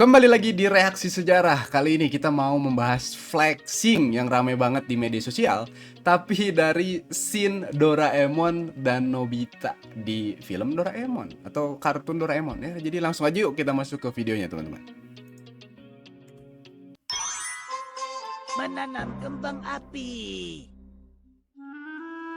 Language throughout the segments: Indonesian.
Kembali lagi di Reaksi Sejarah. Kali ini kita mau membahas flexing yang ramai banget di media sosial, tapi dari scene Doraemon dan Nobita di film Doraemon atau kartun Doraemon ya. Jadi langsung aja yuk kita masuk ke videonya, teman-teman. Menanam kembang api.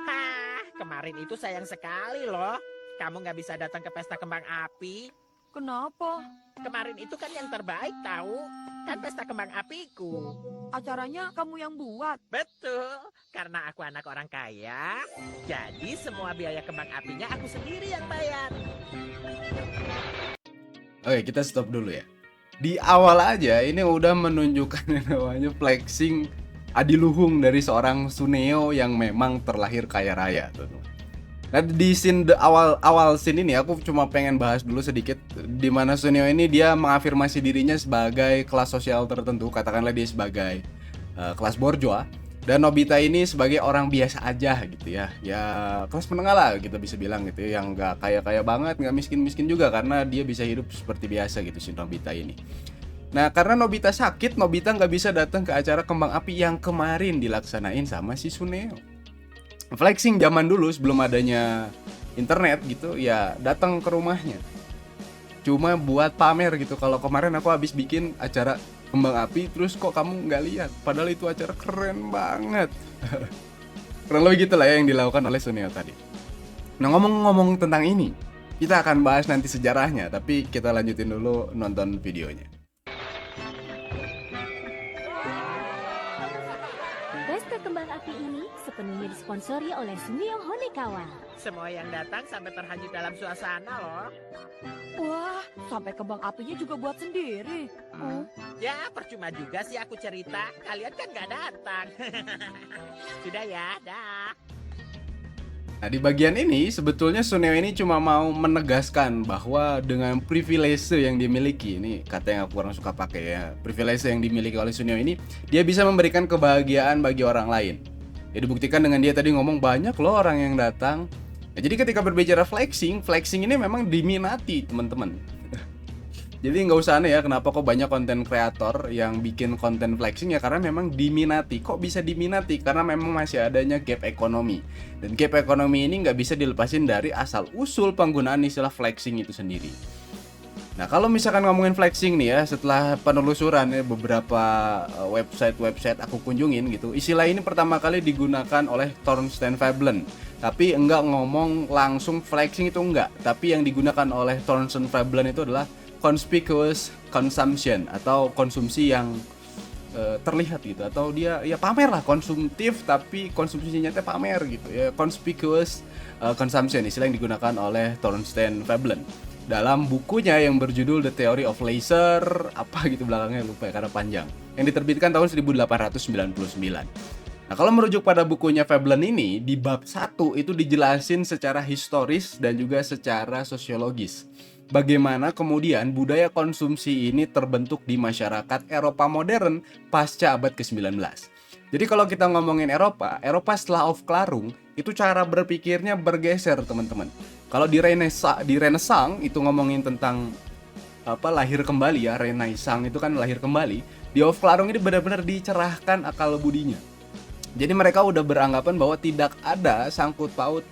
Hah, kemarin itu sayang sekali loh. Kamu nggak bisa datang ke pesta kembang api. Kenapa? Kemarin itu kan yang terbaik tahu. Kan pesta kembang apiku. Acaranya kamu yang buat. Betul, karena aku anak orang kaya. Jadi semua biaya kembang apinya aku sendiri yang bayar. Oke, kita stop dulu ya. Di awal aja ini udah menunjukkan yang namanya flexing adiluhung dari seorang Suneo yang memang terlahir kaya raya, teman-teman. Nah, di scene awal scene ini aku cuma pengen bahas dulu sedikit di mana Suneo ini dia mengafirmasi dirinya sebagai kelas sosial tertentu, katakanlah dia sebagai kelas borjoa, dan Nobita ini sebagai orang biasa aja gitu ya. Ya kelas menengah lah kita bisa bilang gitu ya, yang nggak kaya-kaya banget, nggak miskin-miskin juga karena dia bisa hidup seperti biasa gitu si Nobita ini. Nah, karena Nobita sakit, Nobita nggak bisa datang ke acara kembang api yang kemarin dilaksanain sama si Suneo. Flexing zaman dulu sebelum adanya internet gitu ya, datang ke rumahnya cuma buat pamer gitu. Kalau kemarin aku habis bikin acara kembang api terus kok kamu nggak lihat, padahal itu acara keren banget. Kurang lebih gitu lah ya yang dilakukan oleh Suneo tadi. Nah, ngomong-ngomong tentang ini, kita akan bahas nanti sejarahnya, tapi kita lanjutin dulu nonton videonya. Pesta kembang api ini sepenuhnya disponsori oleh Suneo Honekawa. Semua yang datang sampai terhanyut dalam suasana loh. Wah, sampai kembang apinya juga buat sendiri. Ya, percuma juga sih aku cerita. Kalian kan nggak datang. Sudah ya, dah. Nah, di bagian ini sebetulnya Suneo ini cuma mau menegaskan bahwa dengan privilege yang dimiliki, ini kata yang aku kurang suka pakai ya, privilege yang dimiliki oleh Suneo ini, dia bisa memberikan kebahagiaan bagi orang lain. Ya dibuktikan dengan dia tadi ngomong banyak loh orang yang datang. Nah, jadi ketika berbicara flexing ini memang diminati teman-teman. Jadi nggak usah aneh ya kenapa kok banyak konten kreator yang bikin konten flexing, ya karena memang diminati. Kok bisa diminati? Karena memang masih adanya gap ekonomi. Dan gap ekonomi ini nggak bisa dilepasin dari asal usul penggunaan istilah flexing itu sendiri. Nah, kalau misalkan ngomongin flexing nih ya, setelah penelusuran ya, beberapa website aku kunjungin gitu, istilah ini pertama kali digunakan oleh Thorsten Veblen. Tapi enggak ngomong langsung flexing itu enggak, tapi yang digunakan oleh Thorsten Veblen itu adalah conspicuous consumption atau konsumsi yang terlihat gitu, atau dia ya pamer lah, konsumtif tapi konsumsinya teh pamer gitu ya, conspicuous consumption, istilah yang digunakan oleh Thorsten Veblen dalam bukunya yang berjudul The Theory of Leisure apa gitu belakangnya lupa ya karena panjang, yang diterbitkan tahun 1899. Nah, kalau merujuk pada bukunya Veblen ini, di bab 1 itu dijelasin secara historis dan juga secara sosiologis bagaimana kemudian budaya konsumsi ini terbentuk di masyarakat Eropa modern pasca abad ke-19. Jadi kalau kita ngomongin Eropa setelah Aufklärung, itu cara berpikirnya bergeser, teman-teman. Kalau di Renaissance itu ngomongin tentang apa, lahir kembali ya, Renaissance itu kan lahir kembali. Di Aufklärung ini benar-benar dicerahkan akal budinya. Jadi mereka udah beranggapan bahwa tidak ada sangkut paut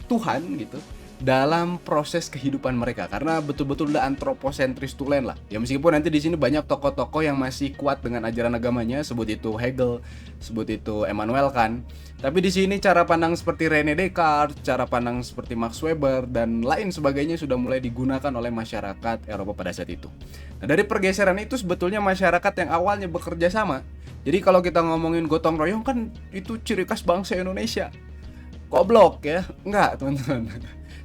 Tuhan gitu dalam proses kehidupan mereka, karena betul-betul udah antroposentris tulen lah. Ya meskipun nanti di sini banyak tokoh-tokoh yang masih kuat dengan ajaran agamanya, sebut itu Hegel, sebut itu Immanuel Kant. Tapi di sini cara pandang seperti René Descartes, cara pandang seperti Max Weber dan lain sebagainya sudah mulai digunakan oleh masyarakat Eropa pada saat itu. Nah, dari pergeseran itu sebetulnya masyarakat yang awalnya bekerja sama. Jadi kalau kita ngomongin gotong royong kan itu ciri khas bangsa Indonesia. Goblok ya? Enggak, teman-teman.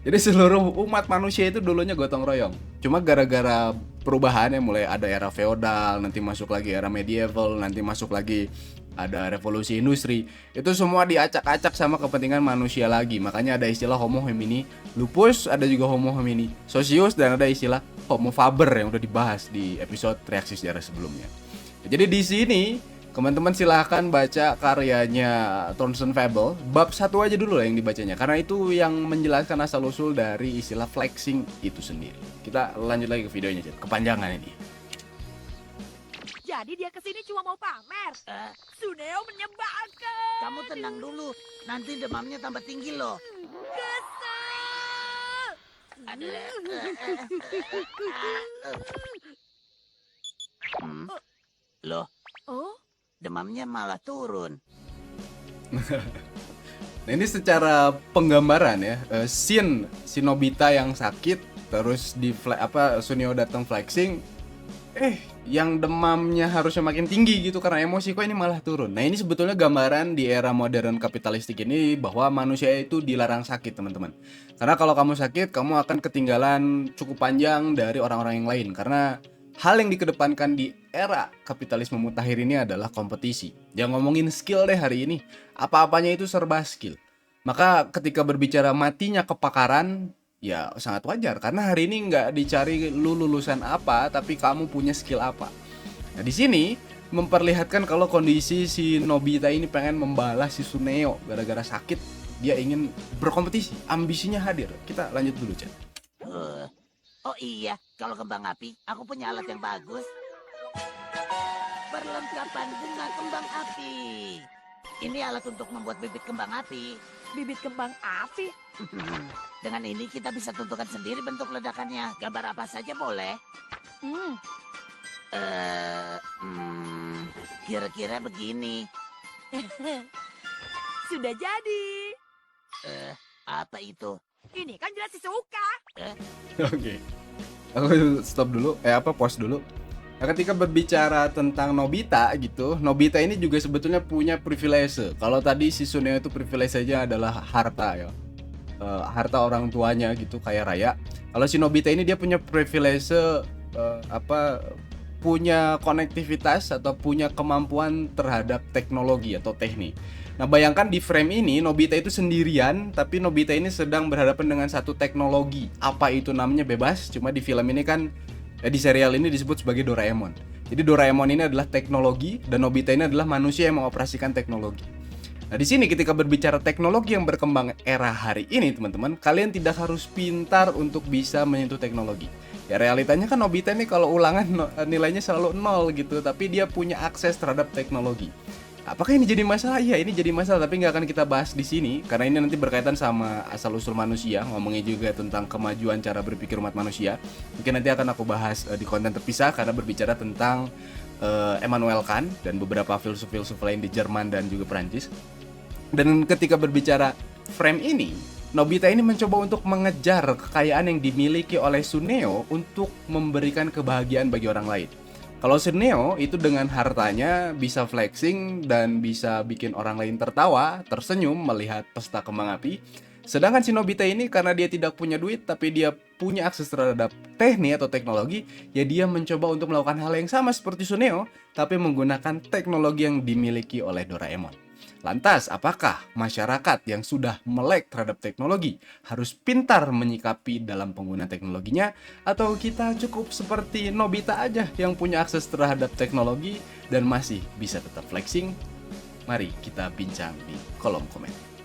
Jadi seluruh umat manusia itu dulunya gotong royong. Cuma gara-gara perubahannya, mulai ada era feodal, nanti masuk lagi era medieval, nanti masuk lagi ada revolusi industri, itu semua diacak-acak sama kepentingan manusia lagi. Makanya ada istilah Homo homini lupus, ada juga Homo homini socius, dan ada istilah Homo faber yang udah dibahas di episode reaksi sejarah sebelumnya. Jadi di sini teman-teman silahkan baca karyanya Thorsten Veblen, bab 1 aja dulu lah yang dibacanya, karena itu yang menjelaskan asal-usul dari istilah flexing itu sendiri. Kita lanjut lagi ke videonya, kepanjangan ini. Jadi dia kesini cuma mau pamer. Eh, Suneo menyebalkan. kamu tenang dulu, nanti demamnya tambah tinggi loh. Kesel. Aduh, Hmm, Loh, Oh, demamnya malah turun. Nah ini secara penggambaran ya, scene si Nobita yang sakit, terus Suneo datang flexing, yang demamnya harusnya makin tinggi gitu karena emosi, kok ini malah turun. Nah ini sebetulnya gambaran di era modern kapitalistik ini bahwa manusia itu dilarang sakit, teman-teman. Karena kalau kamu sakit, kamu akan ketinggalan cukup panjang dari orang-orang yang lain. Karena hal yang dikedepankan di era kapitalisme mutakhir ini adalah kompetisi. Yang ngomongin skill deh hari ini, apa-apanya itu serba skill. Maka ketika berbicara matinya kepakaran, ya sangat wajar karena hari ini nggak dicari lu lulusan apa, tapi kamu punya skill apa. Nah di sini memperlihatkan kalau kondisi si Nobita ini pengen membalas si Suneo gara-gara sakit, dia ingin berkompetisi, ambisinya hadir. Kita lanjut dulu, Chan. Oh iya, kalau kembang api, aku punya alat yang bagus. Perlengkapan bunga kembang api. Ini alat untuk membuat bibit kembang api. bibit kembang api. Dengan ini kita bisa tentukan sendiri bentuk ledakannya. Gambar apa saja boleh. Hmm, Kira-kira begini. sudah jadi. Apa itu? Ini kan jelas si Suka. Oke. Aku stop dulu, pause dulu. Nah, ketika berbicara tentang Nobita gitu, Nobita ini juga sebetulnya punya privilege. Kalau tadi si Suneo itu privilege-nya adalah harta ya. Harta orang tuanya gitu, kaya raya. Kalau si Nobita ini dia punya privilege punya konektivitas atau punya kemampuan terhadap teknologi atau teknik. Nah, bayangkan di frame ini Nobita itu sendirian, tapi Nobita ini sedang berhadapan dengan satu teknologi. Apa itu namanya bebas, cuma di film ini kan di serial ini disebut sebagai Doraemon. Jadi Doraemon ini adalah teknologi dan Nobita ini adalah manusia yang mengoperasikan teknologi. Nah, di sini ketika berbicara teknologi yang berkembang era hari ini, teman-teman, kalian tidak harus pintar untuk bisa menyentuh teknologi. Ya realitanya kan Nobita ini kalau ulangan nilainya selalu 0 gitu, tapi dia punya akses terhadap teknologi. Apakah ini jadi masalah? Iya, ini jadi masalah, tapi nggak akan kita bahas di sini karena ini nanti berkaitan sama asal-usul manusia, ngomongnya juga tentang kemajuan cara berpikir umat manusia. Mungkin nanti akan aku bahas di konten terpisah karena berbicara tentang Immanuel Kant dan beberapa filsuf-filsuf lain di Jerman dan juga Perancis. Dan ketika berbicara frame ini, Nobita ini mencoba untuk mengejar kekayaan yang dimiliki oleh Suneo untuk memberikan kebahagiaan bagi orang lain. Kalau Suneo itu dengan hartanya bisa flexing dan bisa bikin orang lain tertawa, tersenyum melihat pesta kembang api. Sedangkan si Nobita ini karena dia tidak punya duit tapi dia punya akses terhadap teknik atau teknologi, ya dia mencoba untuk melakukan hal yang sama seperti Suneo tapi menggunakan teknologi yang dimiliki oleh Doraemon. Lantas, apakah masyarakat yang sudah melek terhadap teknologi harus pintar menyikapi dalam penggunaan teknologinya, atau kita cukup seperti Nobita aja yang punya akses terhadap teknologi dan masih bisa tetap flexing? Mari kita bincang di kolom komentar.